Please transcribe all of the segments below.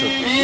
شو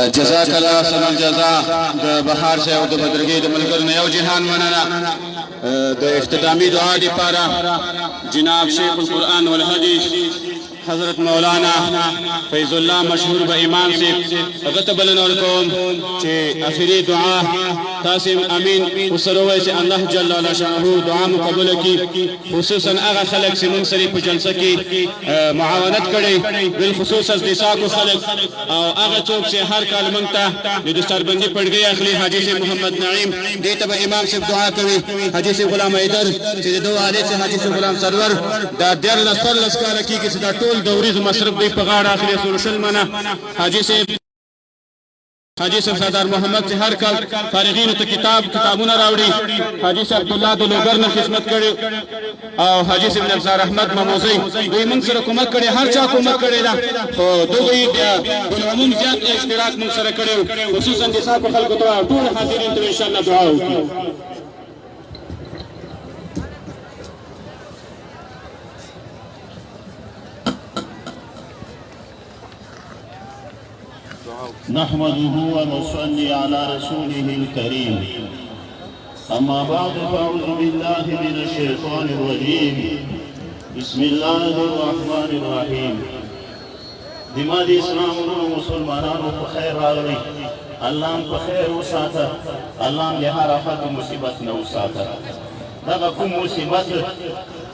جزاك الله خير الجزاء د بهار سے او د بدرګي د ملګرو یو جهان مننه د اختتامي دعا لپاره جناب شیخ القرآن والحدیث حضرت مولانا فیض الله مشهور به امام سے هغه ته بلنه ورکوم چې اخري دعا تاسو امین وسروي چې الله جل وعلا شانه دعا مقبول کړي خصوصا هغه خلک چې موږ سره په جلسه کې معاونت کړي بالخصوص د ساکو خلک او هغه څوک چې هر کال موږ ته د دستربندي پړګي اخلي حاجی سے محمد نعیم دې ته به امام صاحب دعا کوي حاجی سے غلام حیدر چې د دوه علي سے حاجی سے غلام سرور دا ډېر لسل کال کې چې دا ټول دوریز مصرف دی په غاړه اخلي سورشل منه حاجی صاحب سردار محمد سے هر کال فارغین ته کتابونه راوړي حاجی صاحب عبد الله د لوګر نه خدمت کړي او حاجی صاحب نفسار احمد مموزي دوی موږ سره کومک کړي هر چا کومک کړي دا خو دوی د عموم زیات اشتراک موږ سره کړي خصوصا د صاحب خلکو ته ټول حاضرین ته ان شاء الله دعا وکړو نحمده ونصلي على رسوله الكريم أما بعد فأعوذ بالله من الشيطان الرجيم بسم الله الرحمن الرحيم دماء الإسلام والمسلمان بخير راغلي الله بخير وساته الله لها راحت مصيبت وساته دغه کوم مصیبت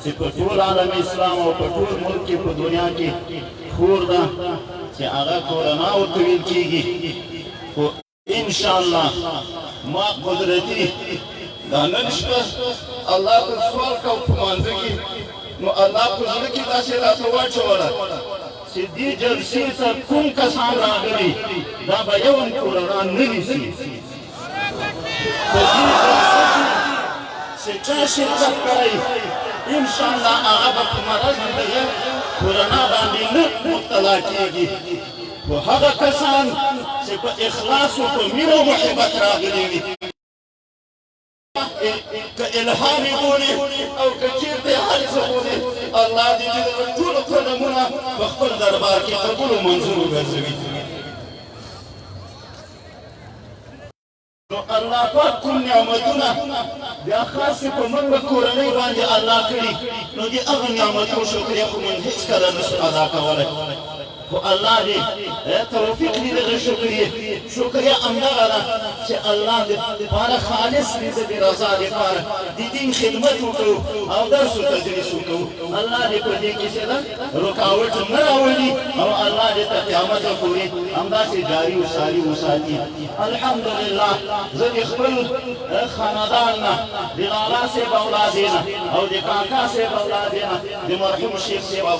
چې په ټول عالم اسلام او په ټول ملک کې په دنیا کې خور ده چې هغه کورونا ورته ویل کېږي خو انشاءالله ما قدرتي دا نن شپه الله ته سوال کوم په مانځه کې نو الله په زړه کې داسې راته واچوله چې دې جلسې ته کوم کسان راغلي دا به یو هم کورونا نه نیسي په دې جلسه کې چې چا شرکت کړی انشاءالله هغه به په مرض باندې کورونا باندې نه مبتلا کېږي خو هغه کسان چې په اخلاص او په مینه او محبت راغلي وي که الهام یې بولي او که چېرته یې هر څه بولي الله دې د ټولو قدمونه په خپل دربار کې قبول او منظور وګرځوي نو الله پاک کوم نعمتونه بیا خاص په موږ کورنۍ باندې الله کړي نو دې هغه نعمتونو شکریه خو موږ هېڅکله نشو ادا کولی خو الله دې توفیق دې دغه شکریه همدغه ده چې الله دپاره خالص دې د دې رضا دپاره د دین خدمت وکړو او درس و تدریس وکړو الله دې په دې کې چې ده رکاوټ نه راولي او الله دې تر قیامته پورې همداسې جاري وساري وساتي الحمدلله زه د خپل خاندان نه د لالا صاحب اولادې نه او د کاکا صاحب اولادې نه د مرحوم شیخ صاحب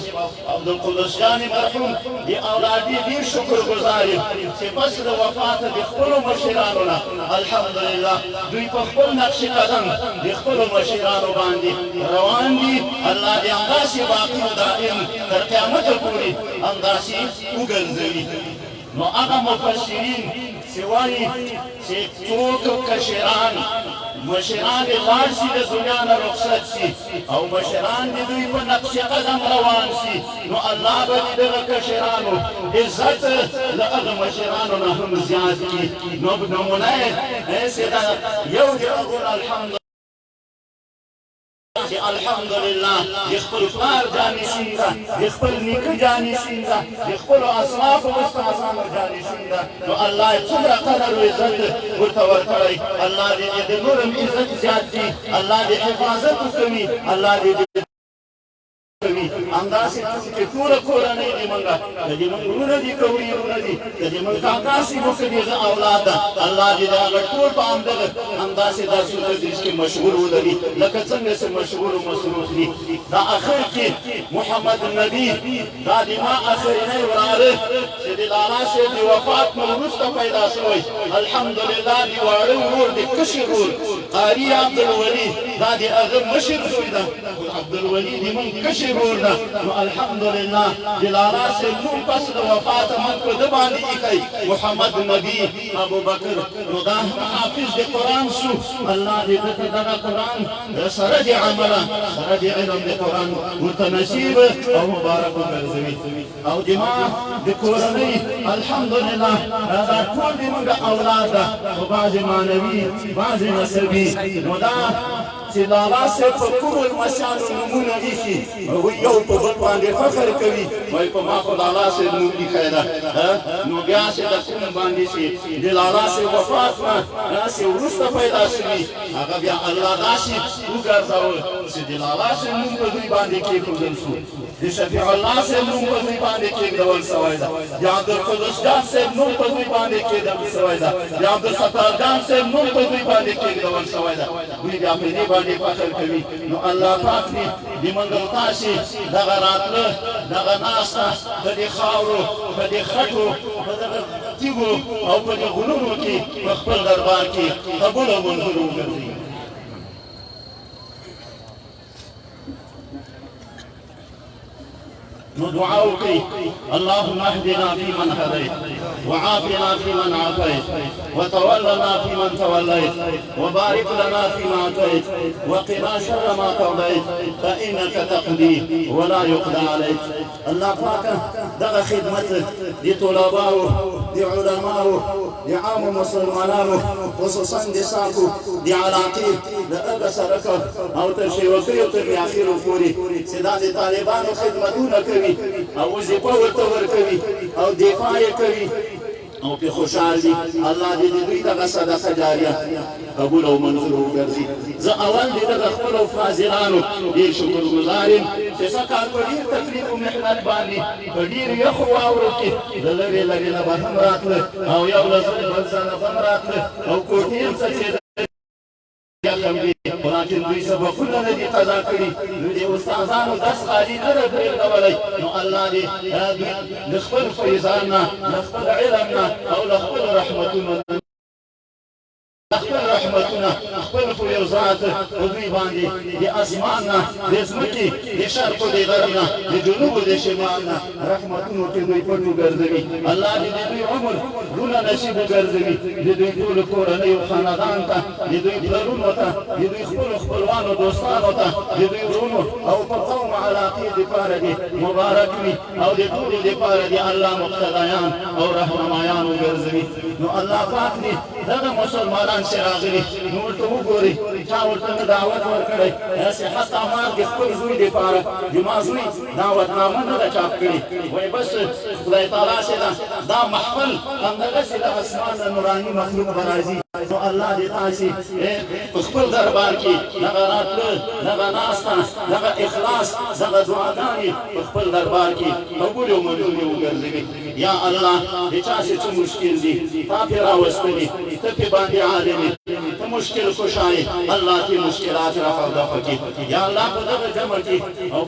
عبدالقدس جان مرحوم د اولادې ډېر شکر ګزار یم چې بس د وفاته د خپلو مشرانو نه الحمدلله دوی په خپل نقش قدم د خپلو مشرانو باندې روان دي الله دې همداسې باقي و دائم تر قیامته پورې همداسې وګرځوي نو هغه مفسرین چې وایي چې څوک کشران مشران لاړ شي د دنیا نه رخصت شي او مشران د دوی په نقش قدم روان شي نو الله به د دغه کشرانو عزت له هغه مشرانو نه هم زیات کړي نو نمونه یې یو د هغو الحمد الحمدلله د خپل پلار جانشین ده د خپل نیکه جانشین ده د خپلو اصنافو استادانو جانشین ده نو الله یې څومره قدر و عزت ورته ورکړی الله دې د نور هم عزت زیات کړي الله دې حفاظت وکړي الله دې کوي همداسې چې ټوله کورنۍ دې موږ که دې موږ وروڼه دي که ورېرونه دي که دې موږ کاکا صاحبو که دې زه اولاد ده الله دې د هغه ټول په همداسې درسونه دې کې مشغول ولري لکه څنګه چې مشغول و مصروف دي دا اخر کې محمد نبي دا د ما اخرنی وراره چې د لالا صاحب د وفات نه وروسته پیدا شوی الحمدلله د واړه ورور د کشر ورور قاري عبدالولي دا د هغه مشر زوی ده عبدالولي د من کشر ورور ده نو الحمدلله د لالا صاحب نوم پس د وفاته موږ په ده باندې ایښی محمد نبي ابوبکر نو دا حافظ د قرآن شو الله دې ده ته دغه قرآن سره د عمله سره د علم د قرآن ورته نصیب او مبارک وګرځوي او د ما د کورنۍ الحمدلله دا ټول د موږ اولاد ده خو بعضې معنوي بعضې نسبي نو دا چې لالا صاحب په کومو لمسیانو نومونه ایښي هغوی یو په بل باندې فخر کوي وایي په ما خو لالا صاحب نوم ایښی ده نو بیا چې د کوم باندې چې د لالا صاحب وفات نه داسې وروسته پیدا شوي هغه بیا الله داسې وګرځول چې د لالا صاحب نوم په دوی باندې کېښودل شو د شفیع الله صاحب نوم په دوی باندې کېږدول شوی ده د عبدالقدس جان صاحب نوم په دوی باندې کېږدول شوی ده د عبدالستار جان صاحب نوم په دوی باندې کېږدول شوی ده دوی بیا په دې باندې فخر کوي نو الله پاک دې د موږ او تاسې دغه راتله دغه ناسته په دې خاورو په دې خټو په دغه تیږو او په دې غرونو کې په خپل دربار کې قبول او منظور وګرځي ندعوك اللهم اهدنا فيمن هديت وعافنا فيمن عافيت وتولنا فيمن توليت وبارك لنا فيما اعطيت وقنا شر ما قضيت فانك تقضي ولا يقضى عليك الله پاک دغه خدمت دي طلباء دي علماء دي عام مسلمانانو خصوصا دي ساکو دي علاقې د هغه سرکه او تر شیوکیو تر اخرو پورې چې دا د طالبانو خدمتونه کوي او وظیفه ورته ورکوي او دفاع یې کوي او پې خوشحال دي الله دې د دوی دغه صدقه جاریه قبول او منظور وګرځي زه اول دې دغه خپلو فاضلانو ډېر شکرګزار یم چې څه کال په ډېر تکلیف و محنت باندې په ډېرو یخو واورو کې د لرې لرې نه به هم راتله او یو له بل ځایه به هم راتله او کوټې هم څڅېدلې لیکن دوی سبقونه نه دي قضا کړي نو د استادانو درس خالي نه ده پرېږدولی نو الله دې د خپل فیضان نه له خپل علم نه او له خپل رحمتونو خپل فیوزات په دوی باندې د اسمان نه د ځمکې د شرق د غرب نه د جنوب د شمال نه رحمتونو کې دوی پټ وګرځوي الله دې د دوی عمر دونه نصیب وګرځوي د دوی ټولو کورنیو خاندان ته د دوی پلرونو ته د دوی خپلو خپلوانو دوستانو ته د دوی ورونو او په قوم علاقې دپاره دې مبارک وي او د ټولو دپاره دې الله مقتدیان او رهنمایان وګرځوي نو الله پاک دې دغه مسلمانان چې راغلي نو ورته وګورئ چا ورته نه دعوت ورکړی داسې حتی ما د خپل زوی دپاره زما زوی دعوتنامه نه ده چاپ کړې وایي بس خدای تعالی چې دا محفل همدغسې د اسمان د نوراني مخلوق به راځي نو الله دې تاسې په خپل دربار کې دغه راتله دغه ناسته دغه اخلاص دغه دعاګانې په خپل دربار کې قبول او منظورې وګرځوي یا الله د چا چې څه مشکل دي تا پې راوستلي ته پې باندې عالم یې ته مشکل کشا یې الله دې مشکلات رفع دفع کړي یا الله په دغه جمع کې او